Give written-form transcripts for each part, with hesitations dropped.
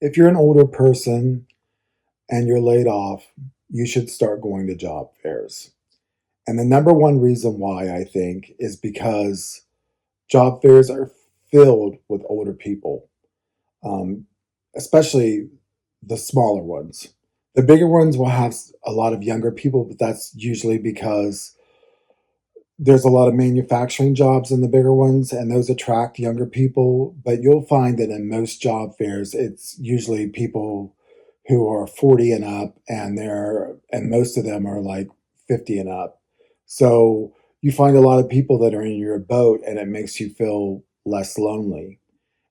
if you're an older person and you're laid off, you should start going to job fairs. And the number one reason why I think is because job fairs are filled with older people, um, especially the smaller ones. The bigger ones will have a lot of younger people, but that's usually because there's a lot of manufacturing jobs in the bigger ones, and those attract younger people. But you'll find that in most job fairs, it's usually people who are 40 and up, and most of them are like 50 and up. So you find a lot of people that are in your boat, and it makes you feel less lonely.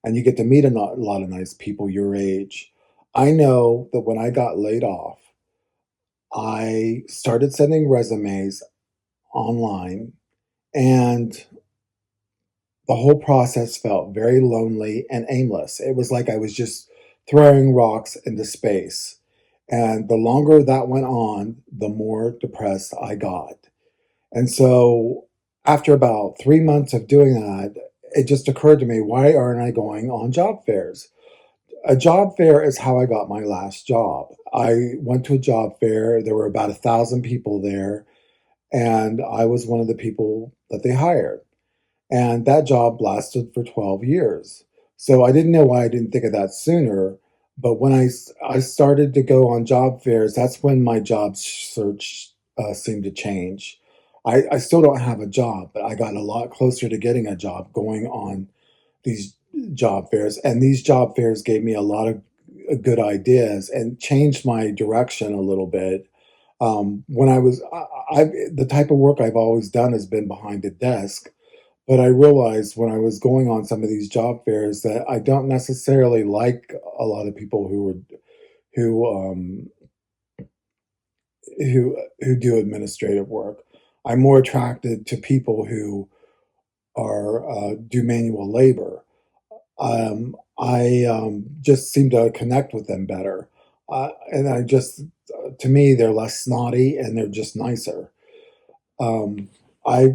And you get to meet a lot of nice people your age. I know that when I got laid off, I started sending resumes online, and the whole process felt very lonely and aimless. It was like I was just throwing rocks into space. And the longer that went on, the more depressed I got. And so, after about 3 months of doing that, it just occurred to me, why aren't I going on job fairs? A job fair is how I got my last job. I went to a job fair, there were about 1,000 people there, and I was one of the people that they hired. And that job lasted for 12 years. So I didn't know why I didn't think of that sooner. But when I started to go on job fairs, that's when my job search seemed to change. I still don't have a job, but I got a lot closer to getting a job going on these job fairs. And these job fairs gave me a lot of good ideas and changed my direction a little bit. When the type of work I've always done has been behind a desk, but I realized when I was going on some of these job fairs that I don't necessarily like a lot of people who who do administrative work. I'm more attracted to people who are do manual labor. I just seem to connect with them better, and I just to me they're less snotty and they're just nicer. Um, I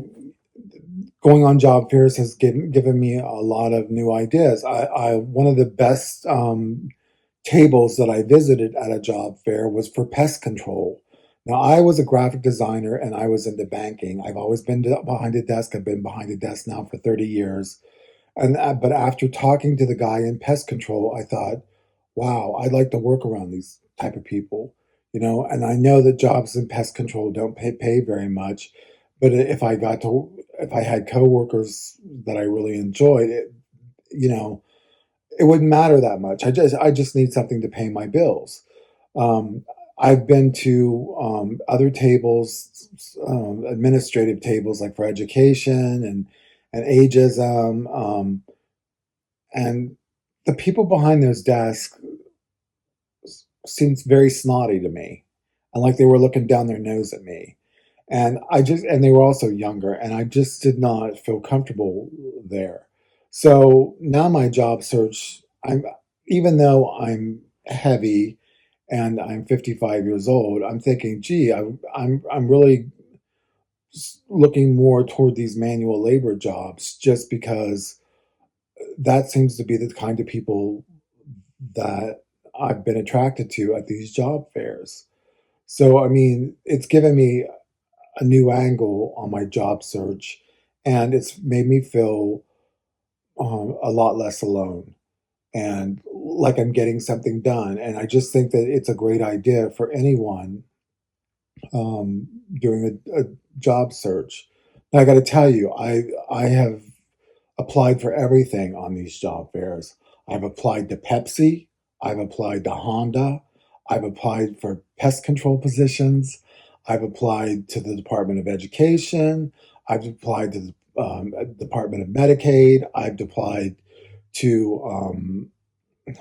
Going on job fairs has given me a lot of new ideas. I one of the best tables that I visited at a job fair was for pest control. Now, I was a graphic designer and I was into banking. I've always been behind a desk. I've been behind a desk now for 30 years. But after talking to the guy in pest control, I thought, wow, I'd like to work around these type of people, and I know that jobs in pest control don't pay very much, but if I had coworkers that I really enjoyed, you know, it wouldn't matter that much. I just need something to pay my bills. Um, I've been to other tables, administrative tables like for education and ageism, and the people behind those desks seemed very snotty to me, and like they were looking down their nose at me. And they were also younger, and I just did not feel comfortable there. So now my job search, even though I'm heavy and I'm 55 years old, I'm thinking, gee, I'm really looking more toward these manual labor jobs just because that seems to be the kind of people that I've been attracted to at these job fairs. So, I mean, it's given me a new angle on my job search, and it's made me feel a lot less alone and like I'm getting something done. And I just think that it's a great idea for anyone doing a job search. But I got to tell you, I have applied for everything on these job fairs. I've applied to Pepsi. I've applied to Honda. I've applied for pest control positions. I've applied to the Department of Education. I've applied to the Department of Medicaid. I've applied to,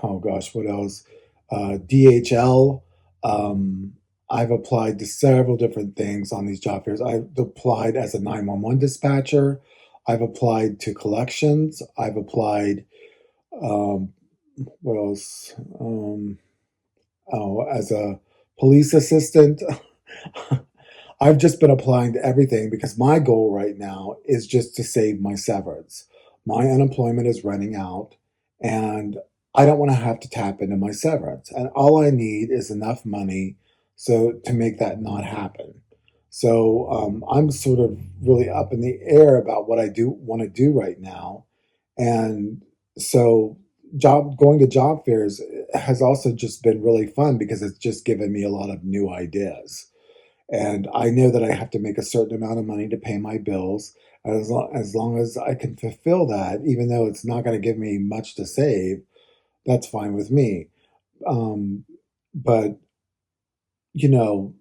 oh gosh, what else? DHL. Um, I've applied to several different things on these job fairs. I've applied as a 911 dispatcher. I've applied to collections. I've applied, um, what else? Oh, as a police assistant. I've just been applying to everything because my goal right now is just to save my severance. My unemployment is running out, and I don't want to have to tap into my severance. And all I need is enough money so to make that not happen. So I'm sort of really up in the air about what I do want to do right now. And so job going to job fairs has also just been really fun because it's just given me a lot of new ideas. And I know that I have to make a certain amount of money to pay my bills. And as long as I can fulfill that, even though it's not going to give me much to save, that's fine with me. Um, but you know,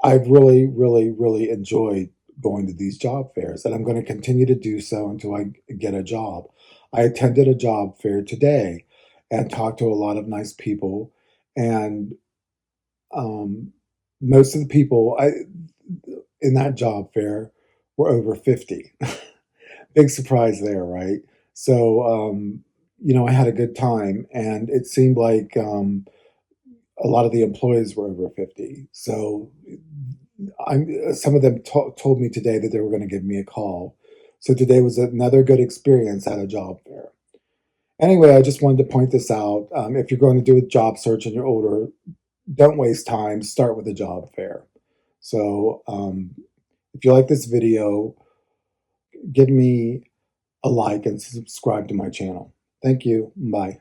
I've really, really, really enjoyed going to these job fairs, and I'm going to continue to do so until I get a job. I attended a job fair today and talked to a lot of nice people, and um, most of the people in that job fair were over 50. Big surprise there, right? So, I had a good time, and it seemed like a lot of the employees were over 50. So some of them told me today that they were going to give me a call. So today was another good experience at a job fair. Anyway, I just wanted to point this out. If you're going to do a job search and you're older, don't waste time. Start with a job fair. So if you like this video, give me a like and subscribe to my channel. Thank you. Bye.